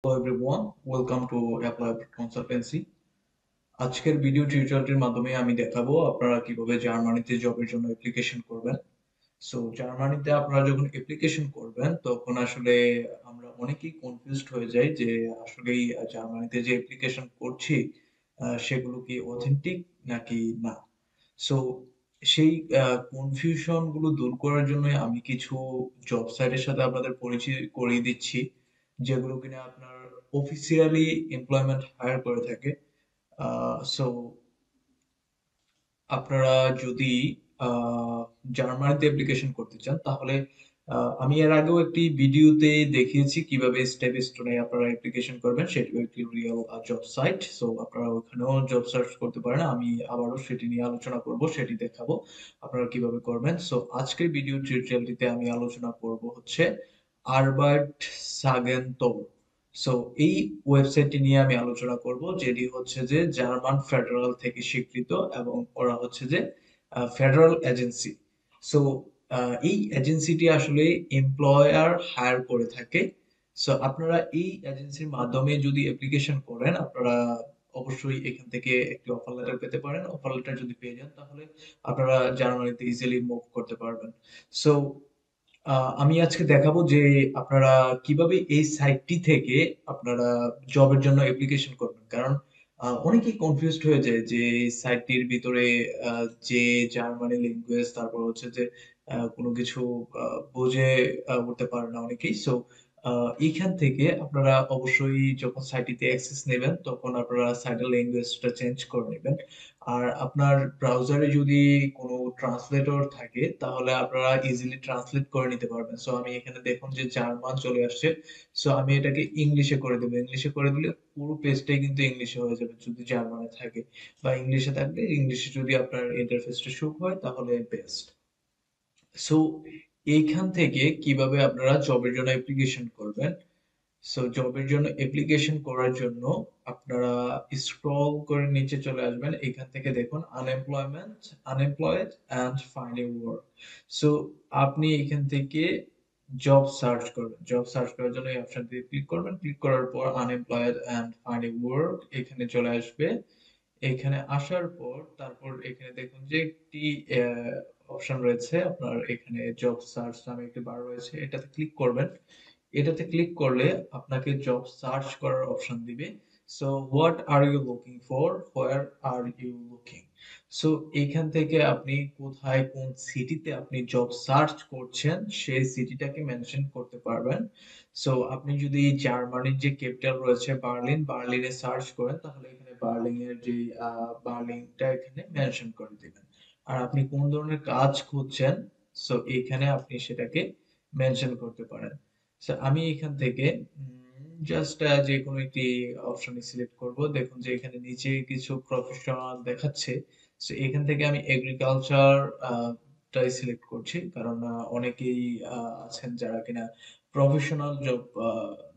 Hello everyone, welcome to Apply Consultancy. আজকের video টিউটোরিয়ালটির মাধ্যমে আমি দেখাবো আপনারা কিভাবে জার্মানিতে জবের জন্য অ্যাপ্লিকেশন করবেন। জার্মানিতে আপনারা যখন অ্যাপ্লিকেশন করবেন তখন আসলে আমরা অনেকেই কনফিউজড হয়ে যাই যে আসলেই জার্মানিতে যে অ্যাপ্লিকেশন করছি সেগুলো কি অথেন্টিক নাকি না। সো সেই কনফিউশন গুলো দূর করার জন্য আমি কিছু জব সাইটের সাথে আপনাদের পরিচয় করিয়ে দিচ্ছি যেগুলো কিনা আপনার অফিসিয়ালি এমপ্লয়মেন্ট হায়ার করে থাকে। সো আপনারা যদি আহ, জার্মানিতে অ্যাপ্লিকেশন করতে চান তাহলে আমি এর আগেও একটি ভিডিওতে দেখিয়েছি কিভাবে স্টেপ স্টোনে আপনারা অ্যাপ্লিকেশন করবেন, সেটিও একটি রিয়েল জব সাইট। সো আপনারা ওখানেও জব সার্চ করতে পারেন, আমি আবারও সেটি নিয়ে আলোচনা করব, সেটি দেখাবো আপনারা কিভাবে করবেন। সো আজকের ভিডিও টিউটোরিয়ালটিতে আমি আলোচনা করব হচ্ছে আরবাইট সাগেনটো। সো এই ওয়েবসাইটটি নিয়ে আমি আলোচনা করব, যেটি হচ্ছে যে জার্মান ফেডারাল থেকে স্বীকৃত এবং ওরা হচ্ছে যে ফেডারাল এজেন্সি। সো এই এজেন্সিটি আসলে এমপ্লয়ার হায়ার করে থাকে। সো আপনারা এই এজেন্সির মাধ্যমে যদি অ্যাপ্লিকেশন করেন আপনারা অবশ্যই এখান থেকে একটি অফার লেটার পেতে পারেন। অফার লেটার যদি পেয়ে যান তাহলে আপনারা জার্মানিতে ইজিলি মুভ করতে পারবেন। সো আমি আজকে দেখাবো যে আপনারা কিভাবে এই সাইটটি থেকে আপনারা জবের জন্য অ্যাপ্লিকেশন করবেন। কারণ অনেকেই কনফিউজড হয়ে যায় যে সাইটটির ভিতরে যে জার্মানি ল্যাঙ্গুয়েজ, তারপর হচ্ছে যে কোনো কিছু বুঝে উঠতে পারে না অনেকেই। সো এখান থেকে আপনারা অবশ্যই যখন সাইটটিতে অ্যাক্সেস নেবেন তখন আপনারা সাইটের ল্যাঙ্গুয়েজটা চেঞ্জ করে নেবেন। আর আপনার ব্রাউজারে যদি কোনো ট্রান্সলেটর থাকে তাহলে আপনারা ইজিলি ট্রান্সলেট করে নিতে পারবেন। সো আমি এখানে দেখুন যে জার্মান চলে আসছে। সো আমি এটাকে ইংলিশে করে দেবো। ইংলিশে করে দিলে পুরো পেজটাই কিন্তু ইংলিশে হয়ে যাবে যদি জার্মানে থাকে, বা ইংলিশে থাকলে ইংলিশে যদি আপনার ইন্টারফেসটা শুরু হয় তাহলে বেস্ট। সো এইখান থেকে কিভাবে আপনারা জবের জন্য অ্যাপ্লিকেশন করবেন। সো জবের জন্য অ্যাপ্লিকেশন করার জন্য আপনারা স্ক্রল করে নিচে চলে আসবেন। এখান থেকে দেখুন unemployment, unemployed and finding work. So আপনি এখান থেকে জব সার্চ করবেন। জব সার্চ করার জন্য এই অপশনটি ক্লিক করবেন। ক্লিক করার পর আনএমপ্লয়েড এন্ড ফাইন্ডিং ওয়ার্ক এখানে চলে আসবে। এখানে আসার পর তারপর এখানে দেখুন যে একটি অপশন রয়েছে আপনার, এখানে জব সার্চ নামে একটি বার রয়েছে, এটাতে ক্লিক করবেন। এটাতে ক্লিক করলে আপনাকে জব সার্চ করার অপশন দিবে। So what are you looking for, where are you looking. So এইখান থেকে আপনি কোথায় কোন সিটিতে আপনি জব সার্চ করছেন সেই সিটিটাকে মেনশন করতে পারবেন। সো আপনি যদি জার্মানির যে ক্যাপিটাল রয়েছে বার্লিন, বার্লিনে সার্চ করেন তাহলে এখানে বার্লিনের যে বার্লিনটা এখানে মেনশন করে দিবেন। আর আপনি কোন ধরনের কাজ খুঁজছেন সো এখানে আপনি সেটাকে মেনশন করতে পারেন। আমি এখান থেকে জাস্ট যে কোনো একটি অপশন সিলেক্ট করব। দেখুন যে এখানে নিচে কিছু প্রফেশনাল দেখাচ্ছে। সো এখান থেকে আমি এগ্রিকালচার টাই সিলেক্ট করছি, কারণ অনেকেই আছেন যারা কিনা প্রফেশনাল জব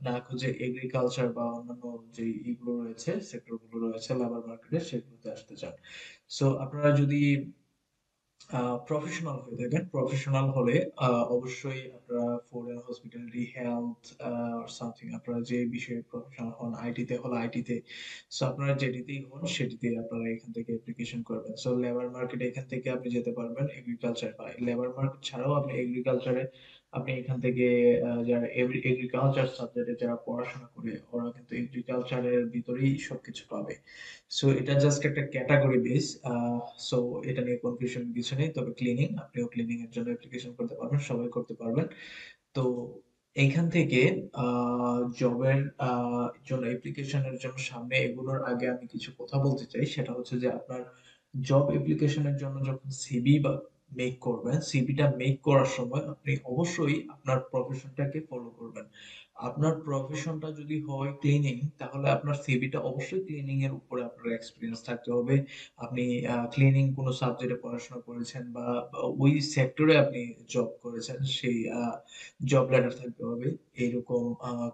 না খুঁজে এগ্রিকালচার বা অন্যান্য যে ইগুলো রয়েছে, সেক্টর গুলো রয়েছে লেবার মার্কেটে, সেগুলোতে আসতে চান। সো আপনারা যদি প্রফেশনাল হয়ে থাকেন, প্রফেশনাল হলে অবশ্যই আপনারা food and hospitality, health something, আপনারা যে বিষয়ে প্রফেশনাল হন, আইটি তে হলে আইটি তে। সো আপনারা যেটিতেই হন সেটিতে আপনারা এখান থেকে অ্যাপ্লিকেশন করবেন। সো লেবার মার্কেটে এখান থেকে আপনি যেতে পারবেন। এগ্রিকালচার বা লেবার মার্কেট ছাড়াও আপনি এগ্রিকালচারে আপনি এখান থেকে যারা এগ্রিকালচার সাবজেক্টে যারা পড়াশোনা করে ওরা কিন্তু এগ্রিকালচারের ভিতরেই সবকিছু পাবে। সো এটা জাস্ট একটা ক্যাটাগরি বেস। সো এটা নিয়ে কনফিউশন কিছু নেই। তবে ক্লিনিং, আপনিও ক্লিনিং এর জন্য অ্যাপ্লিকেশন করতে পারবেন, সবাই করতে পারবেন। তো এইখান থেকে জবের জন্য অ্যাপ্লিকেশনের জন্য সামনে এগুলোর আগে আমি কিছু কথা বলতে চাই। সেটা হচ্ছে যে আপনার জব অ্যাপ্লিকেশনের জন্য যখন সিভি বা মেক করবেন, সিভিটা মেক করার সময় আপনি অবশ্যই আপনার প্রফেশনটাকে ফলো করবেন। আপনার প্রফেশনটা যদি হয় ক্লিনিং তাহলে আপনার সিভিটা অবশ্যই ক্লিনিং এর উপরে আপনার এক্সপিরিয়েন্স থাকতে হবে। আপনি ক্লিনিং কোন সাবজেক্টে পড়াশোনা করেছেন বা ওই সেক্টরে আপনি জব করেছেন সেই জব লেটার থাকতে হবে। এরকম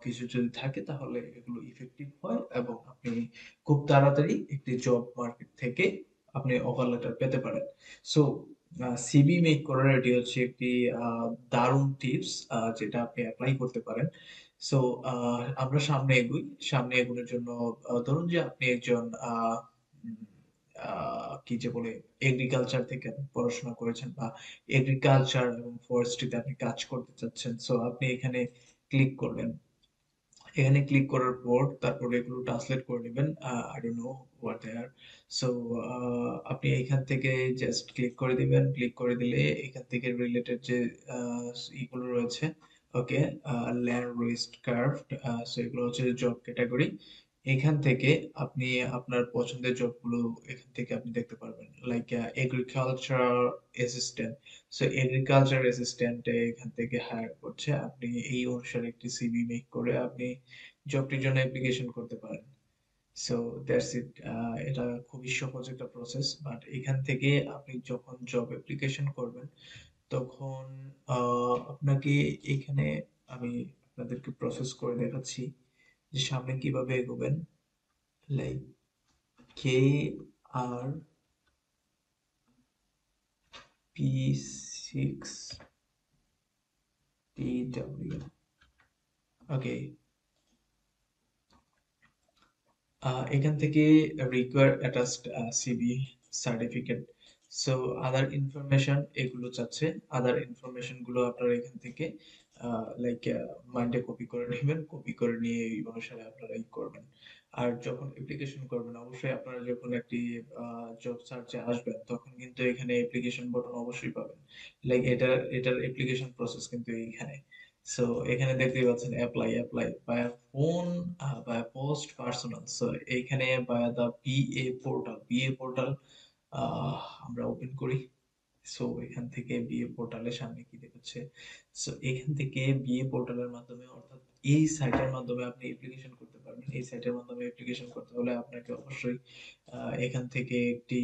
কিছু যদি থাকে তাহলে এগুলো ইফেক্টিভ হয় এবং আপনি খুব তাড়াতাড়ি একটি জব মার্কেট থেকে আপনি অফার লেটার পেতে পারেন। সো সিভি মেক করার এটি হচ্ছে একটি দারুণ টিপস যেটা আপনি অ্যাপ্লাই করতে পারেন। সো আমরা সামনে এগুই। সামনে এগোনোর জন্য ধরুন যে আপনি একজন উম, কি যে বলে এগ্রিকালচার থেকে আপনি পড়াশোনা করেছেন বা এগ্রিকালচার এবং ফরেস্ট্রিতে আপনি কাজ করতে চাচ্ছেন, সো আপনি এখানে ক্লিক করবেন। এখানে ক্লিক করার পর তারপরে এগুলো ট্রান্সলেট করে নেবেন। I don't know what they are. So আপনি এখান থেকে জাস্ট ক্লিক করে দিবেন। ক্লিক করে দিলে এখান থেকে রিলেটেড যে ইগুলো রয়েছে, ওকে, ল্যান্ড রিস্ক কার্ভড, সো এগুলো হচ্ছে জব ক্যাটাগরি। এখান থেকে আপনি আপনার পছন্দের জবগুলো এখান থেকে আপনি দেখতে পারবেন, like agriculture assistant. So agriculture অ্যাসিস্ট্যান্টে এখান থেকে হায়ার করছে, আপনি এই অনুসারে একটি সিভি মেক করে আপনি জবটির জন্য অ্যাপ্লিকেশন করতে পারেন। So that's it. এটা খুবই সহজ একটা প্রসেস, বাট এখান থেকে আপনি যখন জব অ্যাপ্লিকেশন করবেন তখন আপনাকে এখানে আমি আপনাদেরকে প্রসেস করে দেখাচ্ছি যে সামনে কিভাবে এগোবেন। লাইক KRP6TW, ওকে। এখান থেকে require attached CV certificate, so আদার ইনফরমেশন এগুলো চাচ্ছে। আদার ইনফরমেশন গুলো আপনারা এখান থেকে লাইক মাইন্ডে কপি করে নেবেন, কপি করে নিয়ে এই অনুসারে আপনারা ই করবেন। আর যখন অ্যাপ্লিকেশন করবেন অবশ্যই আপনারা যখন একটি জব সার্চে আসবেন তখন কিন্তু এখানে অ্যাপ্লিকেশন বাটন অবশ্যই পাবেন। লাইক এটার অ্যাপ্লিকেশন প্রসেস কিন্তু এইখানে। সো এখানে দেখতেই পাচ্ছেন অ্যাপ্লাই অ্যাপ্লাই বায়া ফোন, বায়া পোস্ট, পার্সোনাল। সো এইখানে বায়া দা বিএ পোর্টাল আমরা ওপেন করি। সো এখান থেকে বিএ পোর্টালের সামনে কি দেখাচ্ছে, সো এখান থেকে বিএ পোর্টালের মাধ্যমে অর্থাৎ এই সাইটের মাধ্যমে আপনি অ্যাপ্লিকেশন করতে পারবেন। এই সাইটের মাধ্যমে অ্যাপ্লিকেশন করতে হলে আপনাকে অবশ্যই এখান থেকে একটি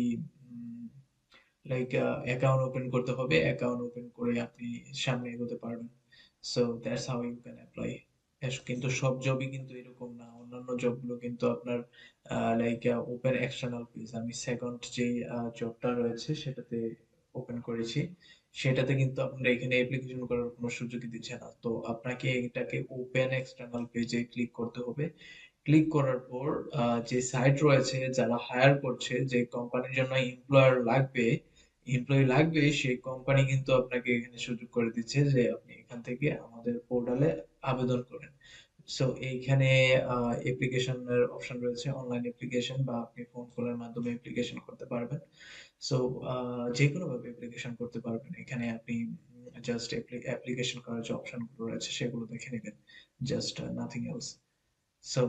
লাইক অ্যাকাউন্ট ওপেন করতে হবে। অ্যাকাউন্ট ওপেন করে আপনি সামনে এগোতে পারবেন। So that's how you can apply. কিন্তু সব জবই কিন্তু এরকম না, অন্যান্য জবগুলো কিন্তু আপনার লাইক ওপেন এক্সটার্নাল পেজ। আমি সেকেন্ড যে জবটা রয়েছে সেটাতে ওপেন করেছি, সেটাতে কিন্তু আপনারা এখানে অ্যাপ্লিকেশন করার কোনো সুযোগই দিচ্ছে না। তো আপনাকে এটাকে ওপেন এক্সটার্নাল পেজে ক্লিক করতে হবে। ক্লিক করার পর যে সাইট রয়েছে যারা হায়ার করছে, যে কোম্পানির জন্য এমপ্লয়ি লাগবে সেই কোম্পানি কিন্তু আপনাকে এখানে সুযোগ করে দিচ্ছে যে আপনি এখান থেকে আমাদের পোর্টালে আবেদন করেন। সো এইখানে অ্যাপ্লিকেশনের অপশন রয়েছে, অনলাইন অ্যাপ্লিকেশন বা আপনি ফোন কলের মাধ্যমে অ্যাপ্লিকেশন করতে পারবেন। সো যে কোনো ভাবে অ্যাপ্লিকেশন করতে পারবেন। এখানে আপনি জাস্ট অ্যাপ্লিকেশন করার যে অপশনগুলো রয়েছে সেগুলো দেখে নেবেন, জাস্ট নাথিং এলস। সো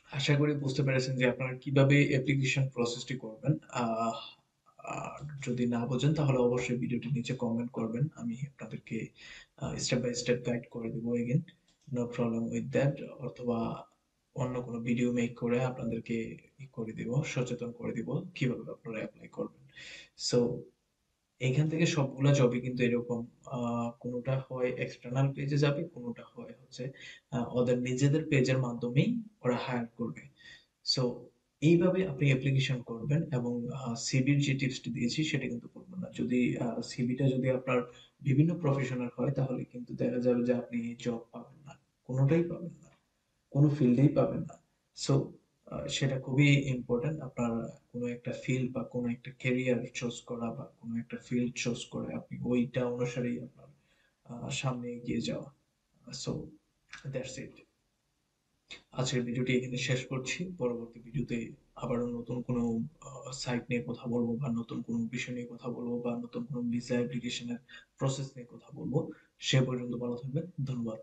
আশা করি বুঝতে পেরেছেন যে আপনারা কিভাবে অ্যাপ্লিকেশন প্রসেসটি করবেন। আহ আর যদি না বোঝেন তাহলে অবশ্যই ভিডিওটি নিচে কমেন্ট করবেন, আমি আপনাদেরকে স্টেপ বাই স্টেপ গাইড করে দেবো again. No problem with that. অথবা অন্য কোনো ভিডিও মেক করে আপনাদেরকে করে দিব, সচেতন করে দিব কিভাবে আপনারা অ্যাপ্লাই করবেন। সো এখান থেকে সবগুলা জবই কিন্তু এরকম, কোনোটা হয় এক্সটার্নাল পেজে যাবে, কোনোটা হয় হচ্ছে ওদের নিজেদের পেজের মাধ্যমেই ওরা হায়ার করবে। সো এইভাবে আপনি অ্যাপ্লিকেশন করবেন এবং সিভির যে টিপসটি দিয়েছি সেটা কিন্তু করবেন না। যদি সিভিটা যদি আপনার বিভিন্ন প্রফেশনাল হয় তাহলে কিন্তু দেখা যাবে যে আপনি জব পাবেন না, কোনোটাই পাবেন না, কোনো ফিল্ডেই পাবেন না। সো সেটা খুবই ইম্পর্টেন্ট আপনার কোনো একটা ফিল্ড বা কোনো একটা ক্যারিয়ার চুজ করা বা কোনো একটা ফিল্ড চুজ করে আপনি ওইটা অনুসারেই আপনার সামনে এগিয়ে যাওয়া। So that's it. আজকের ভিডিওটি এখানে শেষ করছি। পরবর্তী ভিডিওতে আবারও নতুন কোনো সাইট নিয়ে কথা বলবো বা নতুন কোনো বিষয় নিয়ে কথা বলবো বা নতুন কোনো ভিসা অ্যাপ্লিকেশনের প্রসেস নিয়ে কথা বলবো। সে পর্যন্ত ভালো থাকবেন। ধন্যবাদ।